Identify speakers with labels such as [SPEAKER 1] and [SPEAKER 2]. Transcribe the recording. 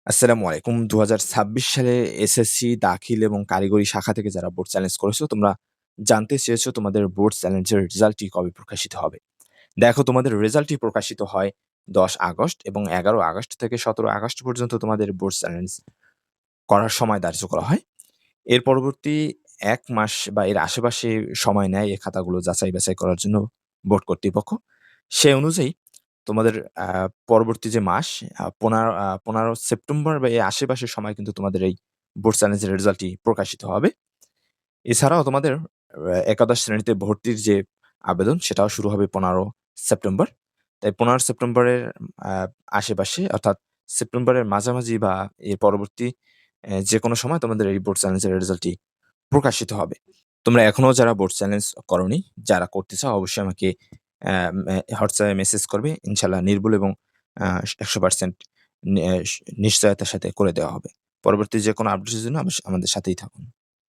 [SPEAKER 1] আসসালামু আলাইকুম। ২০২৬ সালে এসএসসি দাখিল এবং কারিগরি শাখা থেকে যারা বোর্ড চ্যালেঞ্জ করেছো, তোমরা জানতে চেয়েছো তোমাদের বোর্ড চ্যালেঞ্জের রেজাল্টটি কবে প্রকাশিত হবে। দেখো তোমাদের রেজাল্টটি প্রকাশিত হয় ১০ আগস্ট এবং ১১ আগস্ট থেকে ১৭ আগস্ট পর্যন্ত তোমাদের বোর্ড চ্যালেঞ্জ করার সময় ধার্য করা হয়। এর পরবর্তী ১ মাস বা এর আশেপাশে সময় নেয় এই খাতাগুলো যাচাই-বাছাই করার জন্য বোর্ড কর্তৃপক্ষ। সে অনুযায়ী তোমাদের আ পরবর্তী যে মাস ১৫ সেপ্টেম্বর বা এর আশেপাশের সময় কিন্তু তোমাদের এই বোর্ড চ্যালেঞ্জের রেজাল্টটি প্রকাশিত হবে। এছাড়াও তোমাদের একাদশ শ্রেণীতে ভর্তির যে আবেদন সেটাও শুরু হবে ১৫ সেপ্টেম্বর। তাই ১৫ সেপ্টেম্বরের আ আশেপাশে অর্থাৎ সেপ্টেম্বরের মাঝামাঝি বা এর পরবর্তী যেকোনো সময় তোমাদের এই বোর্ড চ্যালেঞ্জের রেজাল্টটি প্রকাশিত হবে। তোমরা এখনো যারা বোর্ড চ্যালেঞ্জ করোনি, যারা করতে চাও অবশ্যই আমাকে হোয়াটসঅ্যাপে মেসেজ করবে। ইনশাআল্লাহ নির্ভুল এবং ১০০% নি নিশ্চয়তার সাথে করে দেওয়া হবে। পরবর্তী যেকোনো আপডেটের জন্য আমাদের সাথেই থাকুন।